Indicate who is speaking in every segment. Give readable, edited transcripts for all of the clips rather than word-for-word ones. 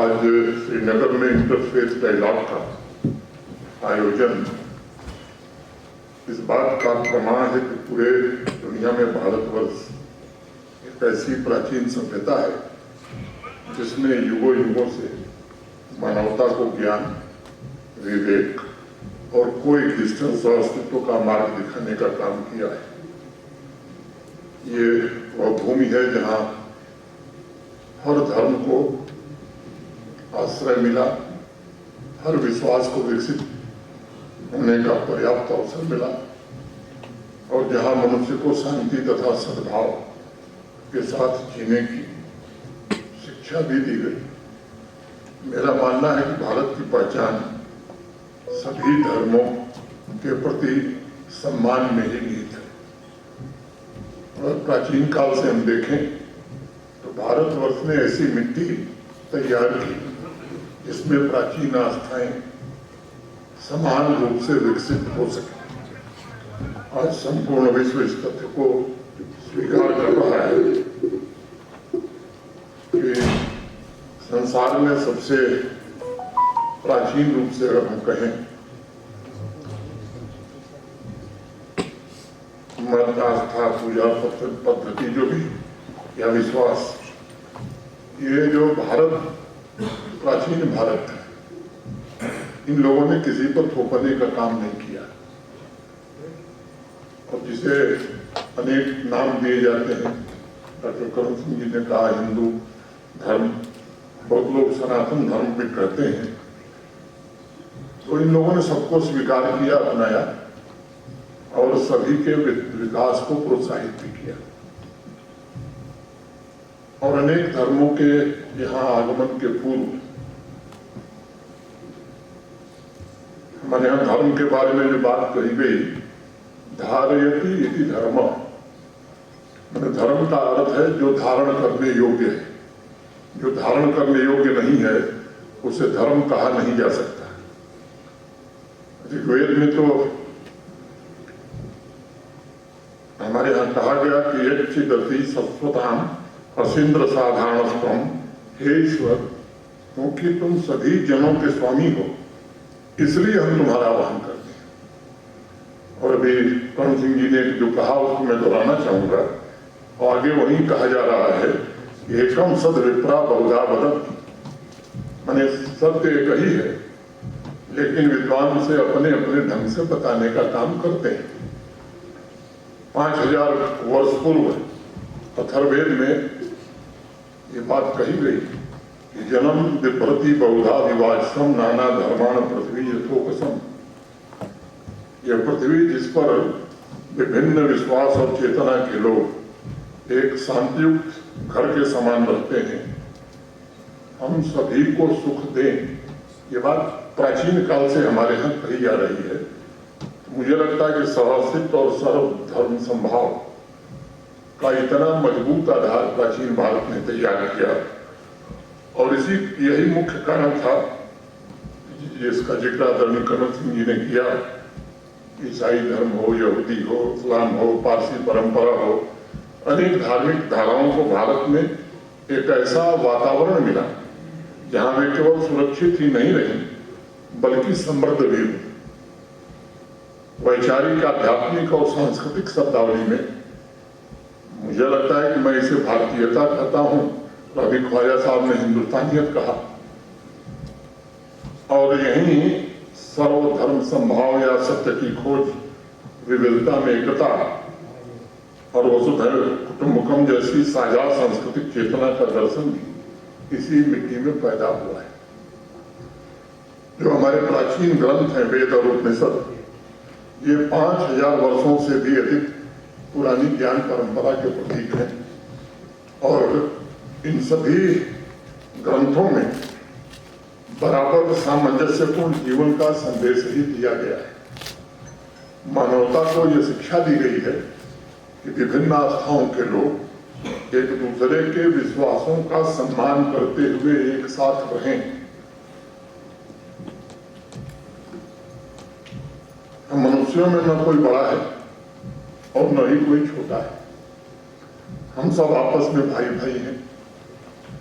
Speaker 1: आज श्रीनगर में interfaith dialogue का आयोजन इस बात का प्रमाण है कि पूरे दुनिया में भारतवर्ष एक ऐसी प्राचीन सभ्यता है जिसने युगों युगों से मानवता को ज्ञान, विवेक और कोएग्जिस्टेंस और अस्तित्व का मार्ग दिखाने का काम किया है। ये वह भूमि है जहाँ हर धर्म को आश्रय मिला, हर विश्वास को विकसित होने का पर्याप्त अवसर मिला और जहाँ मनुष्य को शांति तथा सद्भाव के साथ जीने की शिक्षा भी दी गई। मेरा मानना है कि भारत की पहचान सभी धर्मों के प्रति सम्मान में ही निहित है। और प्राचीन काल से हम देखें तो भारतवर्ष ने ऐसी मिट्टी तैयार की जिसमें प्राचीन आस्थाएं समान रूप से विकसित हो सके। आज संपूर्ण विश्व इस तथ्य को स्वीकार कर रहा है कि संसार में सबसे प्राचीन रूप से अगर हम कहें मत, आस्था, पूजा पद्धति जो भी या विश्वास, ये जो भारत प्राचीन भारत है, इन लोगों ने किसी पर थोपने का काम नहीं किया और जिसे अनेक नाम दिए जाते हैं। डॉक्टर करण सिंह जी ने कहा हिंदू धर्म, बहुत लोग सनातन धर्म भी कहते हैं। तो इन लोगों ने सबको स्वीकार किया, अपनाया और सभी के विकास को प्रोत्साहित भी किया और अनेक धर्मों के यहाँ आगमन के पूर्व हमारे यहाँ धर्म के बारे में जो बात कही गई, धारयति इति धर्म, मैंने धर्म का अर्थ है जो धारण करने योग्य है। जो धारण करने योग्य नहीं है उसे धर्म कहा नहीं जा सकता। ऋग्वेद में तो हमारे यहाँ कहा गया कि यच्चिदति सत्वताम असीन्द्र साधारणस्तम, हे ईश्वर, क्योंकि तुम सभी जनों के स्वामी हो इसलिए हम तुम्हारा आह्वान करते हैं। और अभी करण सिंह जी ने जो कहा उसको मैं दोहराना चाहूंगा और आगे वही कहा जा रहा है कि एकम सद विप्रा बहुधा वदन्ति, माने सत्य एक ही है लेकिन विद्वान उसे अपने अपने ढंग से बताने का काम करते हैं। 5000 वर्ष पूर्व अथर्ववेद में ये बात कही गई कि जन्म विप्रति बहुधा विवाचसम नाना धर्माण पृथ्वी यथोपसम। यह पृथ्वी जिस पर विभिन्न विश्वास और चेतना के लोग एक शांतियुक्त घर के समान रहते हैं, हम सभी को सुख दें। ये बात प्राचीन काल से हमारे यहाँ कही जा रही है। मुझे लगता है कि सहअस्तित्व और सर्वधर्म संभाव का इतना मजबूत आधार प्राचीन भारत ने तैयार किया और यही मुख्य कारण था जिसका जिक्र आदरणीय करण सिंह जी ने किया। ईसाई धर्म हो, यहूदी हो, इस्लाम हो, पारसी परंपरा हो, अनेक धार्मिक धाराओं को भारत में एक ऐसा वातावरण मिला जहां वे केवल सुरक्षित ही नहीं रहे बल्कि समृद्ध भी हुए। वैचारिक, आध्यात्मिक और सांस्कृतिक शब्दावली में मुझे लगता है कि मैं इसे भारतीयता कहता हूं, अभी ख्वाजा साहब ने हिंदुस्तानियत कहा और यही सर्वधर्म संभाव या सत्य की खोज, विविधता में एकता और वसुधैव कुटुंबकम जैसी साझा सांस्कृतिक चेतना का दर्शन भी इसी मिट्टी में पैदा हुआ है। जो हमारे प्राचीन ग्रंथ हैं, वेद और उपनिषद, ये 5000 वर्षों से भी अधिक पुरानी ज्ञान परंपरा के प्रतीक हैं और इन सभी ग्रंथों में बराबर सामंजस्यपूर्ण जीवन का संदेश ही दिया गया है। मानवता को यह शिक्षा दी गई है कि विभिन्न आस्थाओं के लोग एक दूसरे के विश्वासों का सम्मान करते हुए एक साथ रहें। मनुष्यों में न कोई बड़ा है और न ही कोई छोटा है। हम सब आपस में भाई भाई हैं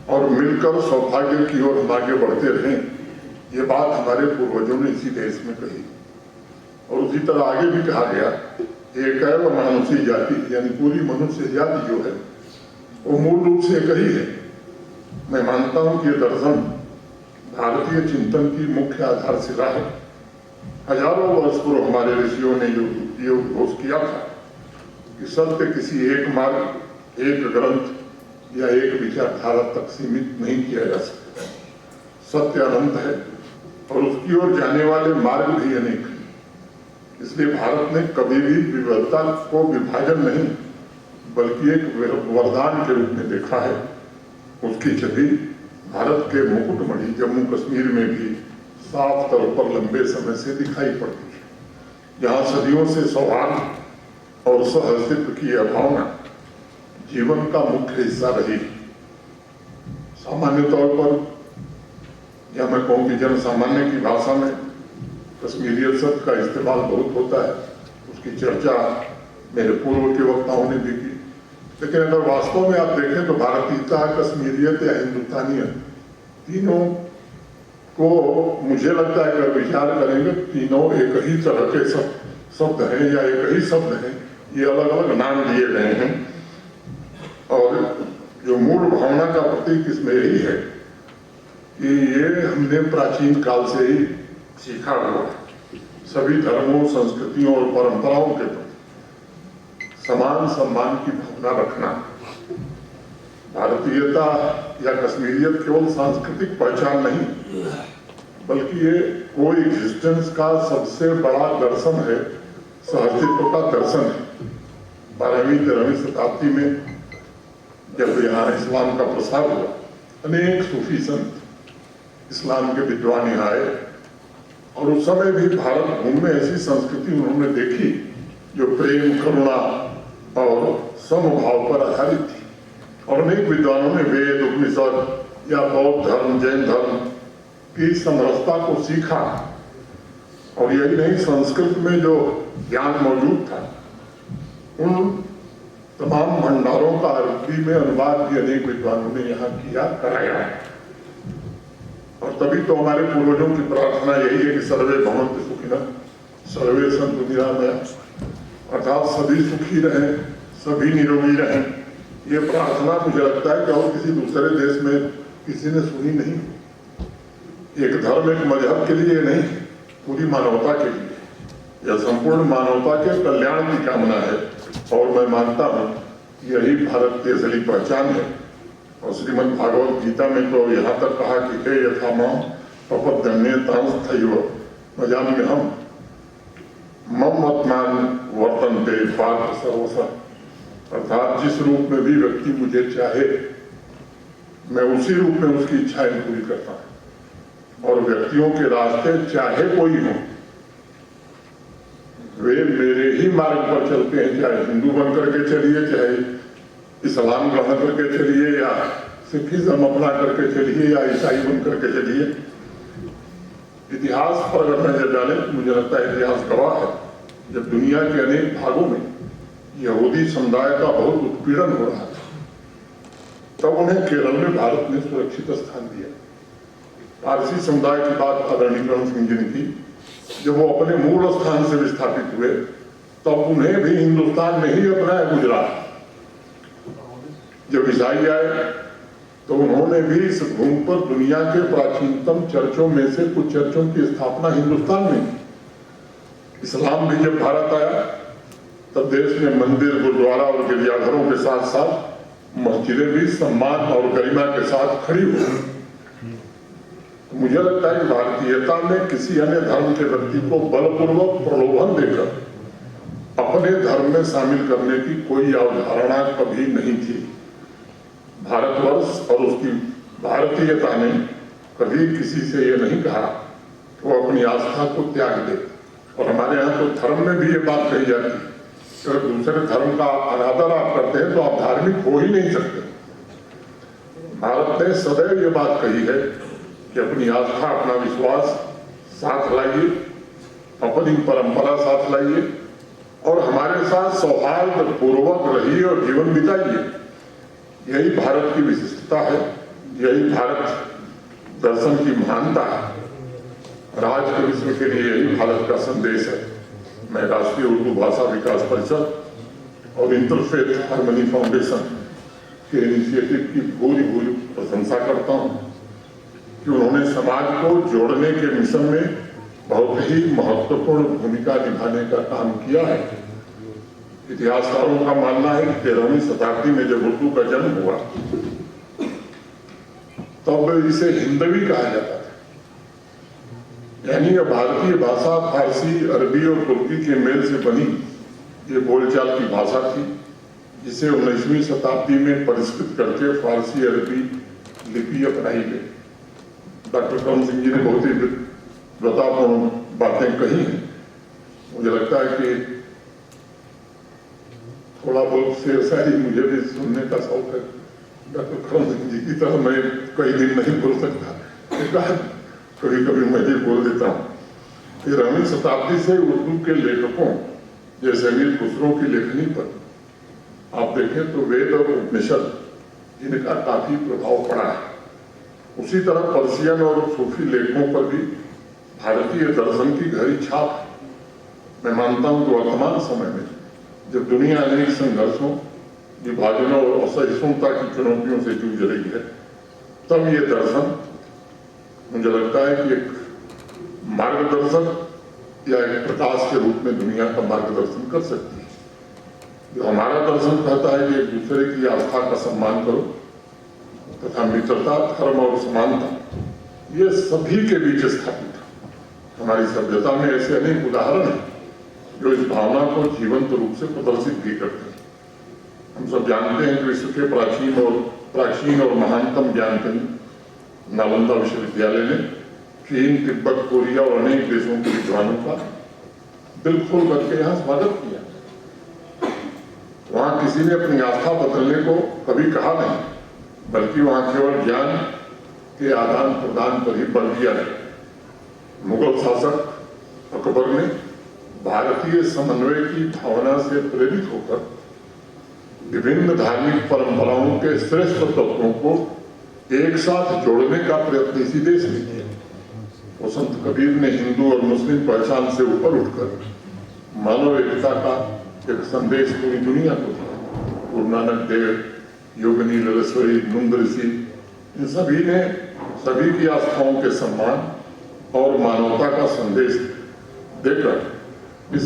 Speaker 1: और मिलकर सौभाग्य की ओर हम आगे बढ़ते रहें, ये बात हमारे पूर्वजों ने इसी देश में कही। और उसी तरह आगे भी कहा गया, एकैव मनुष्य जाति, यानी पूरी मनुष्य जाति जो है वो मूल रूप से एक ही है। मैं मानता हूं कि ये दर्शन भारतीय चिंतन की मुख्य आधारशिला है। हजारों वर्ष पूर्व हमारे ऋषियों ने जो घोष किया था कि सत्य किसी एक मार्ग, एक ग्रंथ या एक विचारधारा तक सीमित नहीं किया जा सकता। सत्य अनंत है और उसकी ओर जाने वाले मार्ग भी अनेक हैं। इसलिए भारत ने कभी भी विविधता को विभाजन नहीं बल्कि एक वरदान के रूप में देखा है। उसकी छवि भारत के मुकुटमणि जम्मू कश्मीर में भी साफ तौर पर लंबे समय से दिखाई पड़ती है। यहाँ सदियों से सौहार्द और सहअस्तित्व की यह भावना जीवन का मुख्य हिस्सा रही। सामान्य तौर पर, या मैं कहूँ कि जन सामान्य की भाषा में कश्मीरियत शब्द का इस्तेमाल बहुत होता है। उसकी चर्चा मेरे पूर्व के वक्ताओं ने भी की। लेकिन अगर वास्तव में आप देखें तो भारतीयता, कश्मीरियत या हिंदुस्तानियत, तीनों को मुझे लगता है अगर विचार करेंगे तीनों एक ही तरह के शब्द हैं या एक ही शब्द हैं। ये अलग अलग नाम दिए गए हैं और जो मूल भावना का प्रतीक इसमें यही है कि ये हमने प्राचीन काल से ही सीखा हुआ है। सभी धर्मों, संस्कृतियों और परंपराओं के प्रति समान सम्मान की भावना रखना। भारतीयता या कश्मीरियत केवल सांस्कृतिक पहचान नहीं बल्कि ये कोई एग्जिस्टेंस का सबसे बड़ा दर्शन है, सहअस्तित्व का दर्शन है। 12वीं 13वीं शताब्दी में जब यहाँ इस्लाम का प्रसार हुआ, अनेक सूफी संत, इस्लाम के विद्वान यहाँ आए और उस समय भी भारत भूमि में ऐसी संस्कृति उन्होंने देखी जो प्रेम, करुणा और समभाव पर आधारित थी। और अनेक विद्वानों ने वेद, उपनिषद या बौद्ध धर्म, जैन धर्म की समरसता को सीखा। और यही नहीं, संस्कृत में जो ज्ञान मौजूद था उन तमाम भंडारों का अरबी में अनुवाद भी अनेक विद्वानों ने यहाँ किया, कराया। और तभी तो हमारे पूर्वजों की प्रार्थना यही है कि सर्वे भवन्तु सुखिनः सर्वे सन्तु निरामयाः, अर्थात सभी सुखी रहें, सभी निरोगी रहें। ये प्रार्थना मुझे लगता है कि और किसी दूसरे देश में किसी ने सुनी नहीं। एक धर्म, एक मजहब के लिए नहीं, पूरी मानवता के लिए। यह संपूर्ण मानवता के कल्याण की कामना है और मैं मानता हूँ यही भारत की असली पहचान है। और श्रीमद् भागवत गीता में तो यहाँ तक कहा कि हे यथा मां प्रपद्यन्येतांस्तथैव भजाम्यहम् मम आत्मान वर्तन्ते पार्थ सर्वशः। अर्थात जिस रूप में भी व्यक्ति मुझे चाहे, मैं उसी रूप में उसकी इच्छाएं पूरी करता हूं। और व्यक्तियों के रास्ते चाहे कोई हो, वे मेरे ही मार्ग पर चलते हैं। चाहे हिंदू बन करके चलिए, चाहे इस्लाम ग्रहण करके चलिए, या सिखिज्म अपना करके चलिए, या ईसाई बन करके चलिए। इतिहास पर अगर नजर डालें तो मुझे लगता है इतिहास गवाह है, जब दुनिया के अनेक भागों में यहूदी समुदाय का बहुत उत्पीड़न हो रहा था, तब उन्हें केरल में भारत ने सुरक्षित स्थान दिया। पारसी समुदाय की बात आदरणीय करण सिंह जी ने की। जब वो अपने मूल स्थान से विस्थापित हुए तब उन्हें भी हिंदुस्तान में ही अपनाया गुजरात। जब ईसाई आए तो उन्होंने भी इस भूमि पर दुनिया के प्राचीनतम चर्चों में से कुछ चर्चों की स्थापना हिंदुस्तान में। इस्लाम भी जब भारत आया तब देश में मंदिर, गुरुद्वारा और गिरजाघरों के साथ साथ मस्जिदें भी सम्मान और गरिमा के साथ खड़ी हुई। तो मुझे लगता है कि भारतीयता में किसी अन्य धर्म के व्यक्ति को बलपूर्वक प्रलोभन देकर अपने धर्म में शामिल करने की कोई अवधारणा कभी नहीं थी। भारतवर्ष और उसकी भारतीयता ने कभी किसी से ये नहीं कहा कि वो अपनी आस्था को त्याग दे। और हमारे यहाँ तो धर्म में भी ये बात कही जाती है कि अगर दूसरे धर्म का अनादर आप करते हैं तो आप धार्मिक हो ही नहीं सकते। भारत ने सदैव ये बात कही है कि अपनी आस्था, अपना विश्वास साथ लाइए, अपनी परंपरा साथ लाइए और हमारे साथ सौहार्द पूर्वक रहिए और जीवन बिताइए। यही भारत की विशिष्टता है यही भारत दर्शन की महानता है और आज के विश्व के लिए यही भारत का संदेश है। मैं राष्ट्रीय उर्दू भाषा विकास परिषद और इंटरफेथ हार्मनी फाउंडेशन के इनिशिएटिव की पूरी प्रशंसा करता हूं कि उन्होंने समाज को जोड़ने के मिशन में बहुत ही महत्वपूर्ण भूमिका निभाने का काम किया है। इतिहासकारों का मानना है कि 13वीं शताब्दी में जब उर्दू का जन्म हुआ तब इसे हिंदवी कहा जाता था, यानी यह भारतीय भाषा फारसी, अरबी और तुर्की के मेल से बनी ये बोलचाल की भाषा थी, जिसे 19वीं शताब्दी में परिष्कृत करके फारसी अरबी लिपि अपनाई गई। डॉक्टर करम सिंह जी ने बहुत ही विद्वतापूर्ण बातें कही हैं। मुझे लगता है कि थोड़ा बहुत शेर शायरी मुझे भी सुनने का शौक है। डॉक्टर करम सिंह जी की तरह मैं कई दिन नहीं बोल सकता, कभी कभी मैं भी बोल देता हूँ। 13वीं शताब्दी से उर्दू के लेखकों जैसे अमीर खुसरो की लेखनी पर आप देखें तो वेद और उपनिषद इनका काफी प्रभाव पड़ा है। उसी तरह पर्शियन और सूफी लेखों पर भी भारतीय दर्शन की गहरी छाप है। मैं मानता हूं कि वर्तमान समय में जब दुनिया अनेक संघर्षों, विभाजनों और असहिष्णुता की चुनौतियों से जूझ रही है, तब ये दर्शन मुझे लगता है कि एक मार्गदर्शक या एक प्रकाश के रूप में दुनिया का मार्गदर्शन कर सकती है। जो हमारा दर्शन कहता है कि एक दूसरे की आस्था का सम्मान करो तथा मित्रता, धर्म और समानता ये सभी के बीच स्थापित है। हमारी सभ्यता में ऐसे अनेक उदाहरण हैं जो इस भावना को जीवंत रूप से प्रदर्शित भी करते हैं। हम सब जानते हैं कि विश्व के प्राचीन और महानतम ज्ञान केंद्र नालंदा विश्वविद्यालय ने चीन, तिब्बत, कोरिया और अनेक देशों के विद्वानों का दिल खोल करके यहाँ स्वागत किया। वहां किसी ने अपनी आस्था बदलने को कभी कहा नहीं, बल्कि वहां केवल ज्ञान के आदान प्रदान पर ही बल दिया है। मुगल शासक अकबर ने भारतीय समन्वय की भावना से प्रेरित होकर विभिन्न धार्मिक परंपराओं के श्रेष्ठ तत्वों को एक साथ जोड़ने का प्रयत्न इसी देश में किया। वो संत कबीर ने हिंदू और मुस्लिम पहचान से ऊपर उठकर मानव एकता का एक संदेश पूरी दुनिया को दिया। गुरु नानक देव, योगिनी ललसवरी, मुंद ऋषि, इन सभी ने सभी की आस्थाओं के सम्मान और मानवता का संदेश देकर इस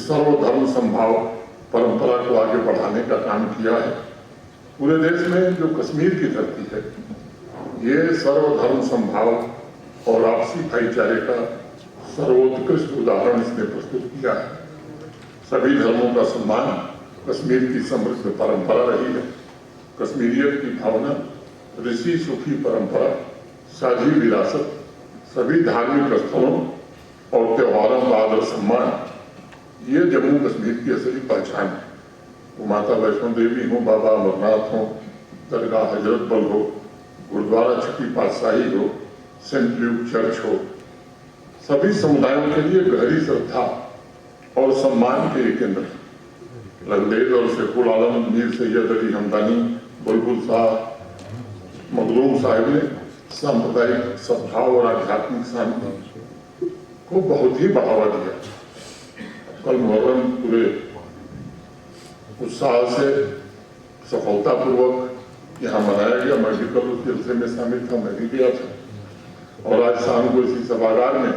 Speaker 1: सर्वधर्म संभाव परंपरा को आगे बढ़ाने का काम किया है। पूरे देश में जो कश्मीर की धरती है, ये सर्वधर्म संभाव और आपसी भाईचारे का सर्वोत्कृष्ट उदाहरण इसने प्रस्तुत किया है। सभी धर्मों का सम्मान कश्मीर की समृद्ध परंपरा रही है। कश्मीरियत की भावना, ऋषि सूफी परंपरा, साझी विरासत, सभी धार्मिक स्थलों और त्योहारों का आदर सम्मान, ये जम्मू कश्मीर की असली पहचान है। वो माता वैष्णो देवी हो, बाबा अमरनाथ हो, दरगाह हजरत बल हो, गुरुद्वारा छठी पातशाही हो, सेंट ल्यूक चर्च हो, सभी समुदायों के लिए गहरी श्रद्धा और सम्मान के एक केंद्र है। लंदेज और शेखुल आलम, मीर सैयद अली हमदानी, बुलबुल शाह, मखदूम साहिब ने सांप्रदायिक सद्भाव और आध्यात्मिक शांति को बहुत ही बढ़ावा दिया। कल मुहर्रम पूरे उत्साह से सफलतापूर्वक यहाँ मनाया गया। मैं भी कल उस जलसे में शामिल था, मैं भी गया था। और आज शाम को इसी सभागार में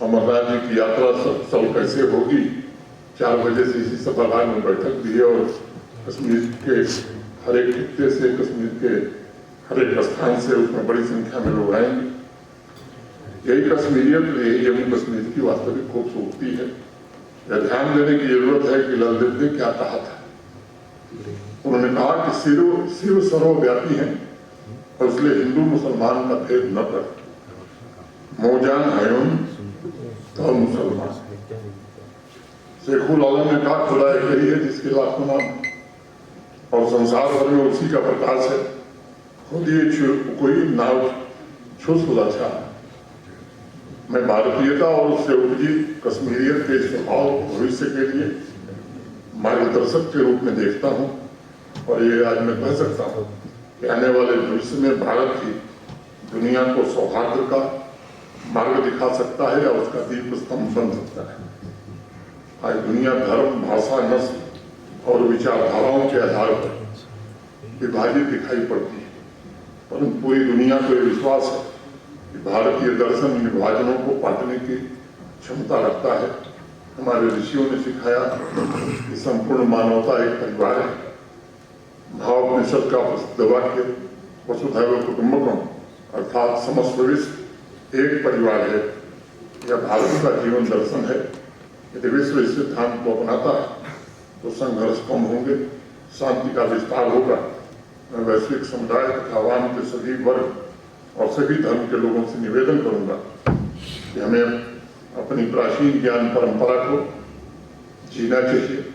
Speaker 1: अमरनाथ जी की यात्रा स्थल कैसे होगी, 4 बजे से इसी सभागार में बैठक भी है और कश्मीर के हर एक खित्ते से, कश्मीर के हर एक स्थान से उसमें बड़ी संख्या में लोग आएंगे। यही कश्मीरियत, यही जम्मू कश्मीर की वास्तविक खूबसूरती है। यह ध्यान देने की जरूरत है कि लाल देव ने क्या कहा था। उन्होंने कहा कि शिव सर्वव्यापी है और इसलिए हिंदू मुसलमान का भेद न कर, मौजान हयून तो मुसलमान। शेखुल आलम ने कहा खुदा एक ही है जिसके लाखों नाम और संसार भर में उसी का प्रकाश है। खुद ये कोई नाव छुस अच्छा। मैं भारतीयता और उससे उपजी कश्मीरियत के स्वभाव भविष्य के लिए मार्गदर्शक के रूप में देखता हूँ और ये आज मैं कह सकता हूँ कि आने वाले भविष्य में भारत ही दुनिया को सौहार्द का मार्ग दिखा सकता है या उसका दीप स्तंभ बन सकता है। आज दुनिया धर्म, भाषा, नस्ल और विचारधाराओं के आधार पर विभाजित दिखाई पड़ती है, परंतु पूरी दुनिया को यह विश्वास है कि भारतीय दर्शन विभाजनों को पाटने की क्षमता रखता है। हमारे ऋषियों ने सिखाया कि संपूर्ण मानवता एक परिवार है। भावोपनिषद का प्रसिद्ध वाक्य वसुधैव कुटुंबकम अर्थात समस्त विश्व एक परिवार है, यह भारत का जीवन दर्शन है। यदि विश्व इस सिद्धांत को अपनाता है तो संघर्ष कम होंगे, शांति का विस्तार होगा। मैं वैश्विक समुदाय तथा आवाम के सभी वर्ग और सभी धर्म के लोगों से निवेदन करूंगा कि हमें अपनी प्राचीन ज्ञान परंपरा को जीना चाहिए।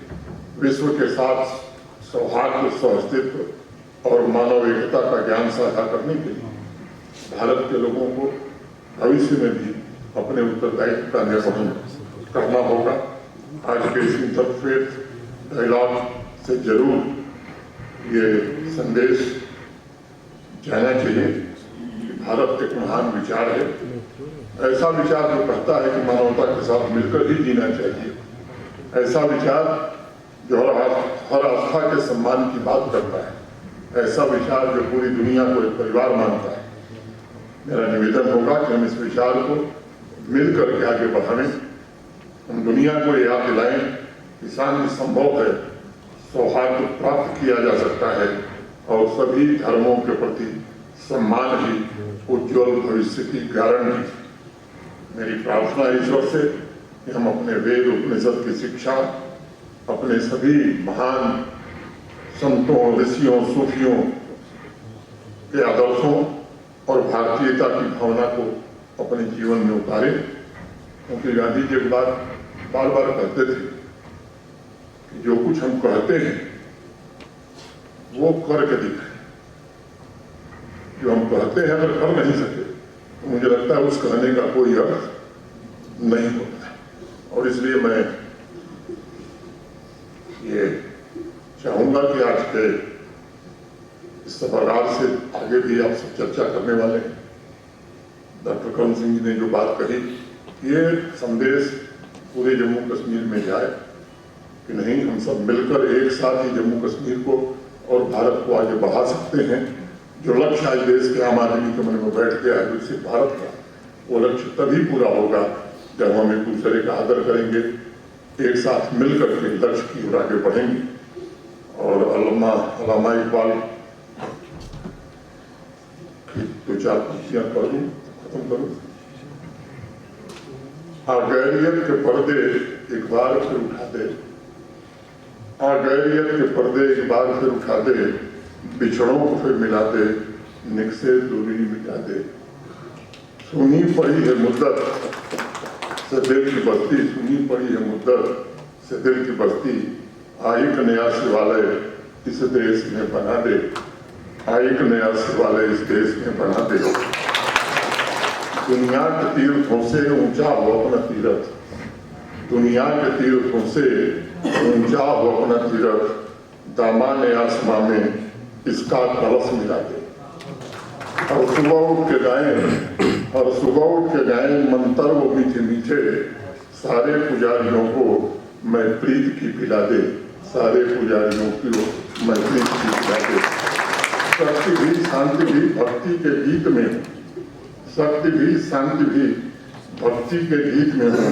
Speaker 1: विश्व के साथ सौहार्द, सहअस्तित्व और मानव एकता का ज्ञान साझा करने के लिए भारत के लोगों को भविष्य में भी अपने उत्तरदायित्व का निर्वहन करना होगा। आज के इस इंटरफेथ डायलॉग से जरूर ये संदेश जाना चाहिए कि भारत एक महान विचार है, ऐसा विचार जो कहता है कि मानवता के साथ मिलकर ही जीना चाहिए, ऐसा विचार जो हर आस्था के सम्मान की बात करता है, ऐसा विचार जो पूरी दुनिया को एक परिवार मानता है। मेरा निवेदन होगा कि हम इस विचार को मिलकर के आगे बढ़ाएं, हम दुनिया को याद दिलाएं कि शांति संभव है, सौहार्द प्राप्त किया जा सकता है और सभी धर्मों के प्रति सम्मान ही उज्जवल भविष्य की गारंटी। मेरी प्रार्थना ईश्वर से कि हम अपने वेद उपनिषद की शिक्षा, अपने सभी महान संतों, ऋषियों, सूफियों के आदर्शों और भारतीयता की भावना को अपने जीवन में उतारें, क्योंकि गांधी जी एक बात बार बार कहते थे कि जो कुछ हम कहते हैं वो करके दिखाएं। जो हम कहते हैं अगर कर नहीं सके तो मुझे लगता है उस कहने का कोई अर्थ नहीं होता है। और इसलिए मैं ये चाहूंगा कि आज के इस सभागार से आगे भी आप सब चर्चा करने वाले हैं। डॉक्टर करण सिंह जी ने जो बात कही, ये संदेश पूरे जम्मू कश्मीर में जाए कि नहीं, हम सब मिलकर एक साथ ही जम्मू कश्मीर को और भारत को आगे बढ़ा सकते हैं। जो लक्ष्य आज देश के आम आदमी के मन में बैठ गया है विकसित भारत का, वो लक्ष्य तभी पूरा होगा जब हम एक दूसरे का आदर करेंगे, एक साथ मिलकर के लक्ष्य की ओर आगे बढ़ेंगे। और अल्लामा इकबाल की दो चार पंक्तियां पढ़ लूं, खत्म करूं। गैरियत के पर्दे एक बार फिर उठा दे, गैरियत के पर्दे एक बार फिर उठा दे, बिछड़ों को फिर मिला दे, निक से दूरी मिटा दे। सुनी पड़ी है मुद्दत से दिल की बस्ती, सुनी पड़ी है मुद्दत से दिल की बस्ती, आई एक नया शिवालय इस देश में बना दे, आई एक नया शिवालय इस देश में बना दे। दुनिया के तीर्थों से ऊंचा हो अपना तीर्थ, दुनिया के तीर्थों से ऊंचा हो अपना तीर्थ, दामन आसमां में इसका कलश मिला दे। और सुबह उठ के गाएं, और सुबह उठ के गाएं मंत्र वो मीठे मीठे, सारे पुजारियों को मैं प्रीत की पिला दे, सारे पुजारियों को मैं प्रीत की पिला दे। शक्ति भी शांति भी भक्ति के गीत में हो, शक्ति भी शांति भी भक्ति के गीत में हो,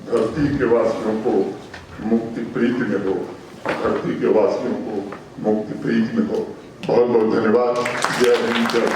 Speaker 1: धरती के वासियों को मुक्ति प्रीत में हो, धरती के वासियों को मुक्ति प्रीत में हो। बहुत बहुत धन्यवाद। जय हिंद, जय